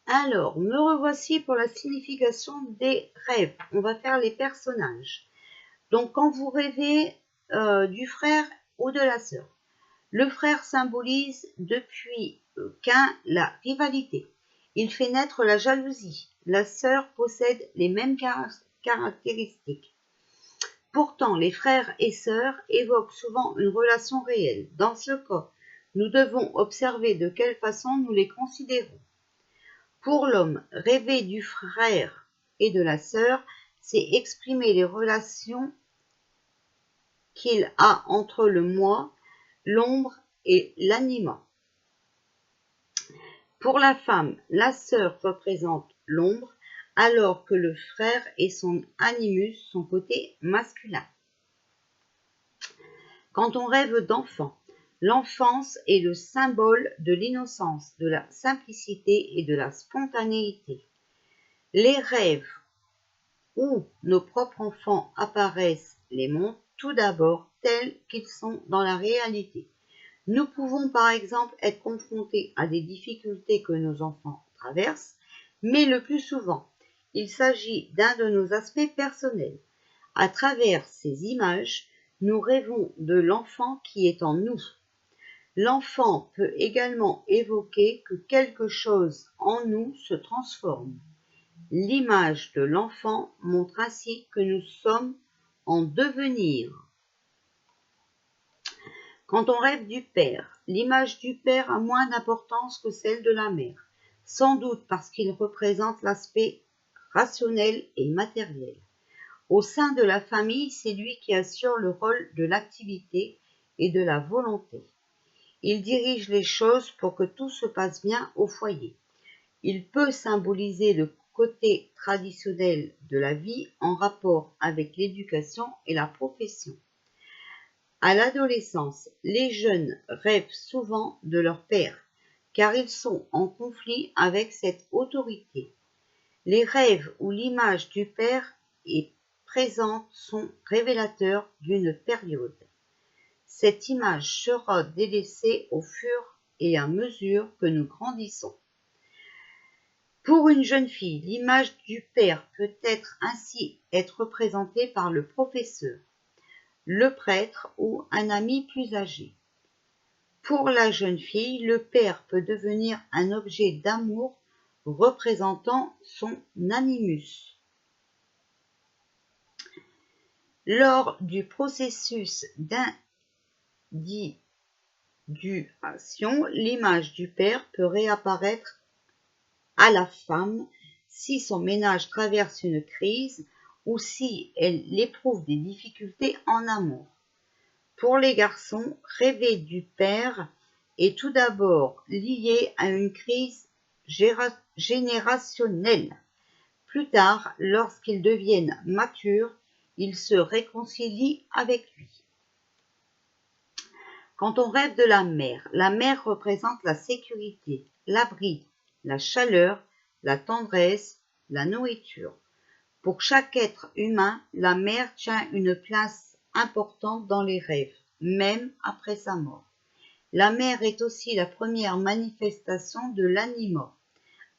Alors, me revoici pour la signification des rêves. On va faire les personnages. Donc, quand vous rêvez du frère ou de la sœur, le frère symbolise depuis qu'un la rivalité. Il fait naître la jalousie. La sœur possède les mêmes caractéristiques. Pourtant, les frères et sœurs évoquent souvent une relation réelle. Dans ce cas, nous devons observer de quelle façon nous les considérons. Pour l'homme, rêver du frère et de la sœur, c'est exprimer les relations qu'il a entre le moi, l'ombre et l'anima. Pour la femme, la sœur représente l'ombre, alors que le frère et son animus, son côté masculin. Quand on rêve d'enfant, l'enfance est le symbole de l'innocence, de la simplicité et de la spontanéité. Les rêves où nos propres enfants apparaissent les montrent tout d'abord tels qu'ils sont dans la réalité. Nous pouvons par exemple être confrontés à des difficultés que nos enfants traversent, mais le plus souvent, il s'agit d'un de nos aspects personnels. À travers ces images, nous rêvons de l'enfant qui est en nous. L'enfant peut également évoquer que quelque chose en nous se transforme. L'image de l'enfant montre ainsi que nous sommes en devenir. Quand on rêve du père, l'image du père a moins d'importance que celle de la mère, sans doute parce qu'il représente l'aspect rationnel et matériel. Au sein de la famille, c'est lui qui assure le rôle de l'activité et de la volonté. Il dirige les choses pour que tout se passe bien au foyer. Il peut symboliser le côté traditionnel de la vie en rapport avec l'éducation et la profession. À l'adolescence, les jeunes rêvent souvent de leur père, car ils sont en conflit avec cette autorité. Les rêves où l'image du père est présente sont révélateurs d'une période. Cette image sera délaissée au fur et à mesure que nous grandissons. Pour une jeune fille, l'image du père peut ainsi être représentée par le professeur, le prêtre ou un ami plus âgé. Pour la jeune fille, le père peut devenir un objet d'amour représentant son animus. Lors du processus d'individuation, l'image du père peut réapparaître à la femme si son ménage traverse une crise ou si elle éprouve des difficultés en amour. Pour les garçons, rêver du père est tout d'abord lié à une crise générationnelle. Plus tard, lorsqu'ils deviennent matures, ils se réconcilient avec lui. Quand on rêve de la mer représente la sécurité, l'abri, la chaleur, la tendresse, la nourriture. Pour chaque être humain, la mer tient une place importante dans les rêves, même après sa mort. La mer est aussi la première manifestation de l'anima,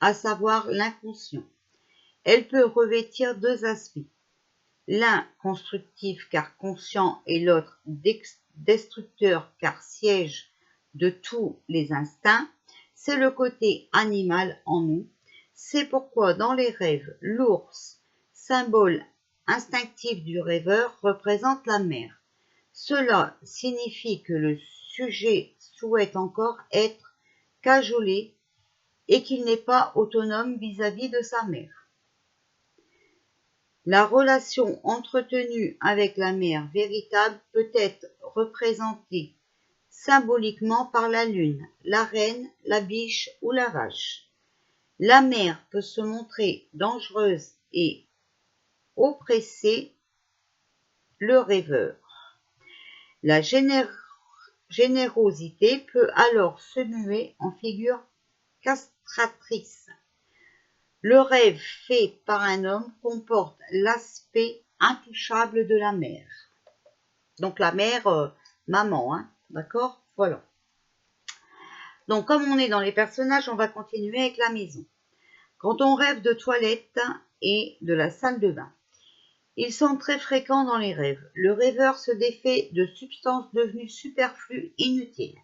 à savoir l'inconscient. Elle peut revêtir deux aspects, l'un constructif car conscient et l'autre destructeur car siège de tous les instincts. C'est le côté animal en nous. C'est pourquoi dans les rêves, l'ours, symbole instinctif du rêveur, représente la mer. Cela signifie que le sujet souhaite encore être cajolé et qu'il n'est pas autonome vis-à-vis de sa mère. La relation entretenue avec la mère véritable peut être représentée symboliquement par la lune, la reine, la biche ou la vache. La mère peut se montrer dangereuse et oppresser le rêveur. La générosité peut alors se muer en figure castratrice. Le rêve fait par un homme comporte l'aspect intouchable de la mère. Donc la mère, maman, hein, d'accord? Voilà. Donc comme on est dans les personnages, on va continuer avec la maison. quand on rêve de toilettes et de la salle de bain. Ils sont très fréquents dans les rêves. Le rêveur se défait de substances devenues superflues, inutiles.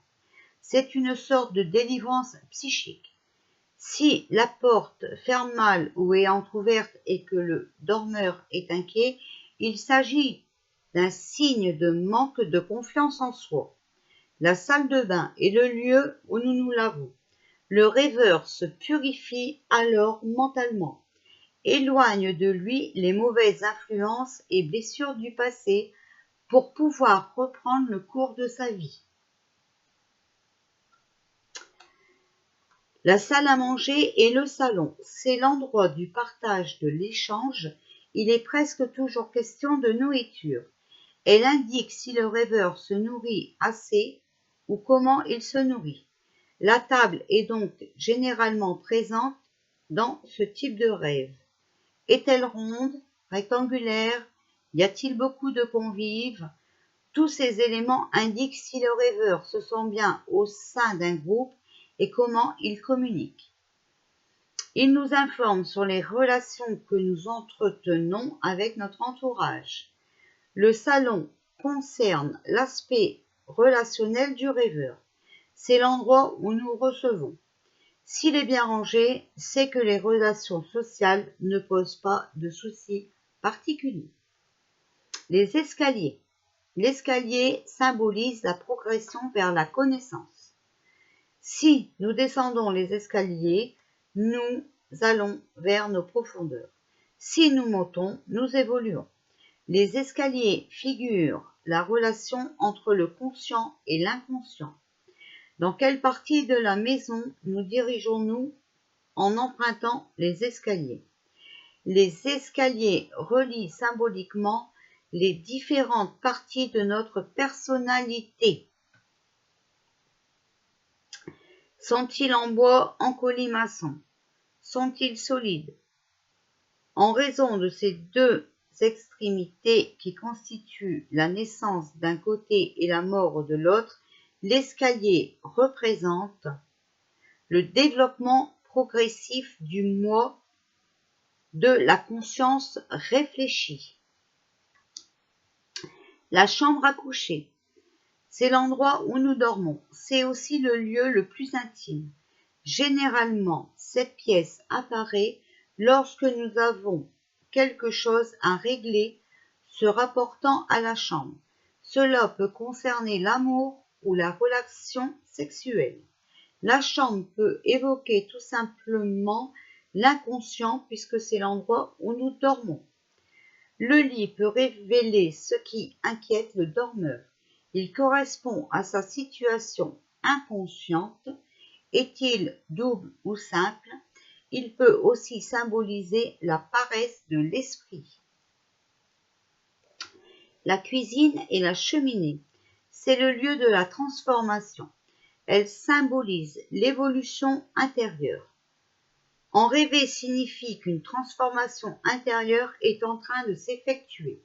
C'est une sorte de délivrance psychique. Si la porte ferme mal ou est entrouverte et que le dormeur est inquiet, il s'agit d'un signe de manque de confiance en soi. La salle de bain est le lieu où nous nous lavons. Le rêveur se purifie alors mentalement, éloigne de lui les mauvaises influences et blessures du passé pour pouvoir reprendre le cours de sa vie. La salle à manger et le salon, c'est l'endroit du partage de l'échange. Il est presque toujours question de nourriture. Elle indique si le rêveur se nourrit assez ou comment il se nourrit. La table est donc généralement présente dans ce type de rêve. Est-elle ronde, rectangulaire? Y a-t-il beaucoup de convives? Tous ces éléments indiquent si le rêveur se sent bien au sein d'un groupe et comment il communique. Il nous informe sur les relations que nous entretenons avec notre entourage. Le salon concerne l'aspect relationnel du rêveur. C'est l'endroit où nous recevons. S'il est bien rangé, c'est que les relations sociales ne posent pas de soucis particuliers. Les escaliers. L'escalier symbolise la progression vers la connaissance. Si nous descendons les escaliers, nous allons vers nos profondeurs. Si nous montons, nous évoluons. Les escaliers figurent la relation entre le conscient et l'inconscient. Dans quelle partie de la maison nous dirigeons-nous en empruntant les escaliers? Les escaliers relient symboliquement les différentes parties de notre personnalité. Sont-ils en bois, en colimaçon? Sont-ils solides? En raison de ces deux extrémités qui constituent la naissance d'un côté et la mort de l'autre, l'escalier représente le développement progressif du moi, de la conscience réfléchie. La chambre à coucher, c'est l'endroit où nous dormons. C'est aussi le lieu le plus intime. Généralement, cette pièce apparaît lorsque nous avons quelque chose à régler se rapportant à la chambre. Cela peut concerner l'amour ou la relation sexuelle. La chambre peut évoquer tout simplement l'inconscient puisque c'est l'endroit où nous dormons. Le lit peut révéler ce qui inquiète le dormeur. Il correspond à sa situation inconsciente. Est-il double ou simple? Il peut aussi symboliser la paresse de l'esprit. La cuisine et la cheminée, c'est le lieu de la transformation. Elle symbolise l'évolution intérieure. En rêver signifie qu'une transformation intérieure est en train de s'effectuer.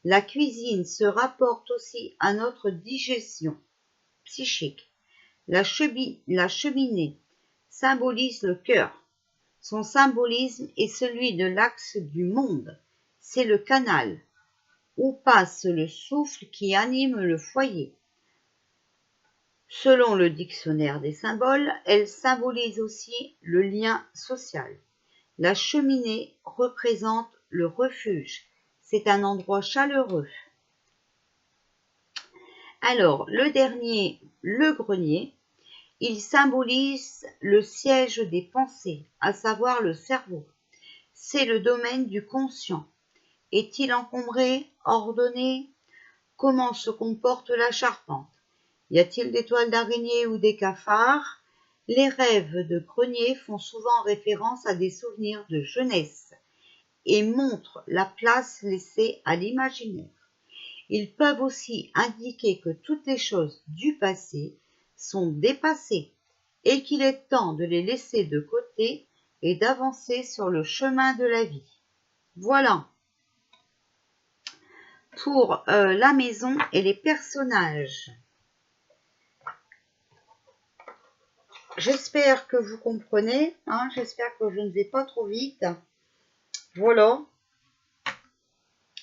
La cuisine se rapporte aussi à notre digestion psychique. La cheminée symbolise le cœur. Son symbolisme est celui de l'axe du monde. C'est le canal où passe le souffle qui anime le foyer. Selon le dictionnaire des symboles, elle symbolise aussi le lien social. La cheminée représente le refuge. C'est un endroit chaleureux. Alors, le dernier, le grenier, il symbolise le siège des pensées, à savoir le cerveau. C'est le domaine du conscient. Est-il encombré, ordonné? Comment se comporte la charpente? Y a-t-il des toiles d'araignée ou des cafards? Les rêves de grenier font souvent référence à des souvenirs de jeunesse et montrent la place laissée à l'imaginaire. Ils peuvent aussi indiquer que toutes les choses du passé sont dépassées et qu'il est temps de les laisser de côté et d'avancer sur le chemin de la vie. Voilà pour la maison et les personnages. j'espère que vous comprenez. Hein, j'espère que je ne vais pas trop vite. Voilà.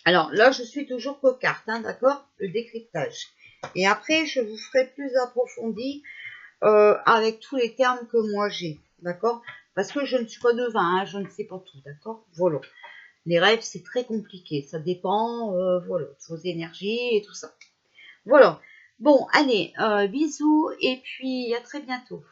Alors là, je suis toujours qu'aux cartes, hein, d'accord? Le décryptage. Et après, je vous ferai plus approfondi avec tous les termes que moi j'ai, d'accord? Parce que je ne suis pas devin, hein, je ne sais pas tout, d'accord? Voilà. Les rêves, c'est très compliqué. Ça dépend, voilà, de vos énergies et tout ça. Voilà. Bon, allez, bisous et puis à très bientôt.